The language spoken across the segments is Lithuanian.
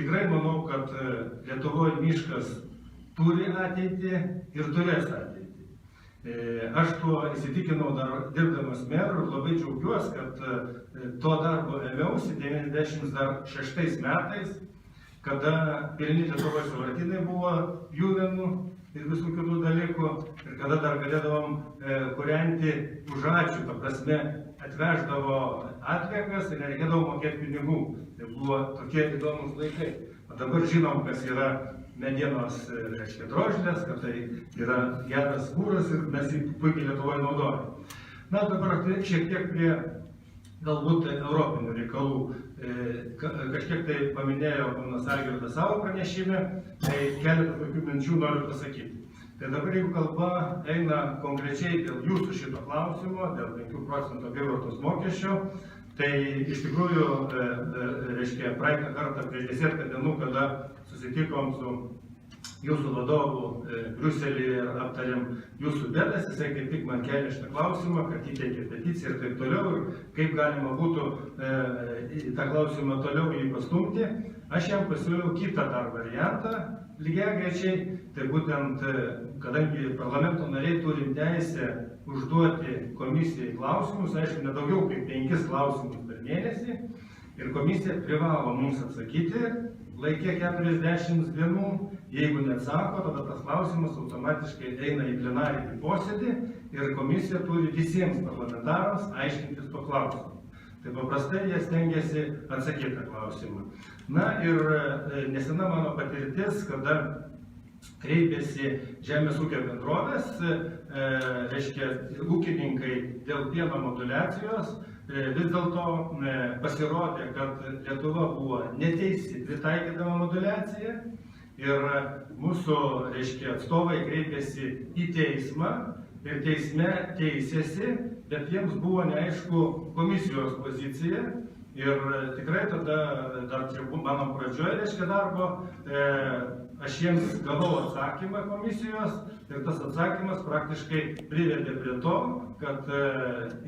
Tikrai manau, kad Lietuvoje miškas turi ateitį ir turės ateitį. Aš tuo įsitikinau dar dirbdamas meru ir labai džiaugiuosi, kad to darbo ėmiausi 96 metais, kada pilni Lietuvos sąvartynai buvo pjuvenų ir visų kitų dalykų, ir kada dar galėdavom kūrenti už ačiū, ta prasme atveždavo atliekas ir nereikėdavo mokėti pinigų. Tai buvo tokie įdomus laikai. O dabar žinom, kas yra medienos, reiškia, drožlės, kad tai yra geras kūras ir mes jį puikiai Lietuvoje naudojame. Na, dabar šiek tiek prie galbūt europinių reikalų. Kažkiek tai paminėjo ponas Algirdas savo pranešime, tai keletą tokių minčių noriu pasakyti. Tai dabar, jeigu kalba eina konkrečiai dėl jūsų šito klausimo, dėl 5 procentų apyvartos mokesčio, tai iš tikrųjų, reiškia, praeitą kartą prieš 10 dienų, kada susitikom su jūsų vadovu Briuselyje ir aptarėm jūsų bėdas, jisai kaip tik man kelia šitą klausimą, kad įteikė peticiją ir taip toliau, ir kaip galima būtų tą klausimą toliau jį pastumti. Aš jam pasiūliau kitą dar variantą, lygiagrečiai, tai būtent, kadangi parlamento nariai turim teisę užduoti komisijai klausimus, aišku, nedaugiau kaip 5 klausimus per mėnesį, ir komisija privalo mums atsakyti laikė 40 dienų. Jeigu neatsako, tada tas klausimas automatiškai eina į plenarinį posėdį ir komisija turi visiems parlamentarams aiškintis to klausimu. Tai paprastai jie stengiasi atsakyti tą klausimą. Na ir nesena mano patirtis, kada kreipėsi žemės ūkio bendrovės, reiškia, ūkininkai dėl pieno moduliacijos, vis dėlto pasirodė, kad Lietuva buvo neteisi pritaikydama moduliaciją ir mūsų, reiškia, atstovai kreipėsi į teismą ir teisme teisėsi, bet jiems buvo neaišku komisijos pozicija. Ir tikrai tada, dar čia mano pradžioje, reiškia, darbo, aš jiems gavau atsakymą komisijos ir tas atsakymas praktiškai privedė prie to, kad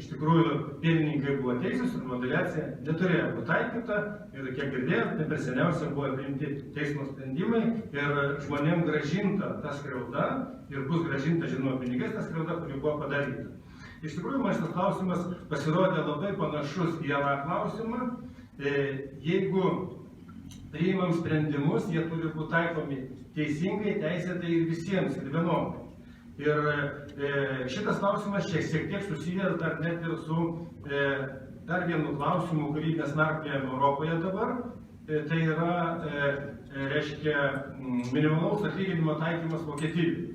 iš tikrųjų pienininkai buvo teisūs ir moduliacija neturėjo būti taikyta ir kiek girdėjau, ne per seniausia buvo priimti teismo sprendimai ir žmonėm gražinta ta skriauda ir bus gražinta, žinoma, pinigais ta skriauda, kuri buvo padaryta. Iš tikrųjų, man šitas klausimas pasirodė labai panašus į aną klausimą. Jeigu priimam sprendimus, jie turi būti taikomi teisingai, teisėtai ir visiems, ir vienodai. Ir šitas klausimas šiek tiek susijęs dar net ir su dar vienu klausimu, kurį mes narpliojame Europoje dabar. Tai yra, reiškia, minimalaus atlyginimo taikymas Vokietijoje.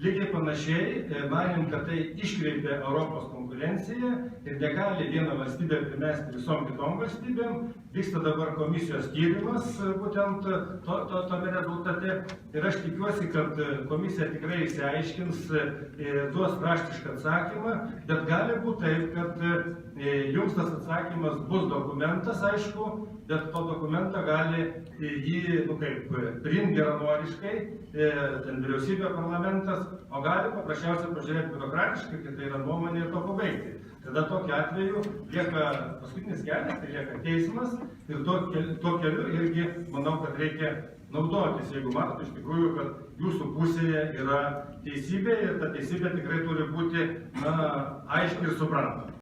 Lygiai panašiai, manim, kad tai iškreipia Europos konkurenciją ir negali viena valstybė primesti visom kitom valstybėm. Vyksta dabar komisijos tyrimas būtent tome rezultate ir aš tikiuosi, kad komisija tikrai išsiaiškins, duos raštišką atsakymą, bet gali būti taip, kad jums tas atsakymas bus dokumentas, aišku, bet to dokumentą gali jį, priimti geranoriškai, ten vyriausybė, parlamentas, o gali paprasčiausiai pažiūrėti biurokratiškai, kad tai yra nuomonė ir to pabaigti. Tada tokiu atveju lieka paskutinis kelias, tai lieka teismas ir tuo keliu irgi manau, kad reikia naudotis, jeigu matote iš tikrųjų, kad jūsų pusėje yra teisybė ir ta teisybė tikrai turi būti aiški ir suprantama.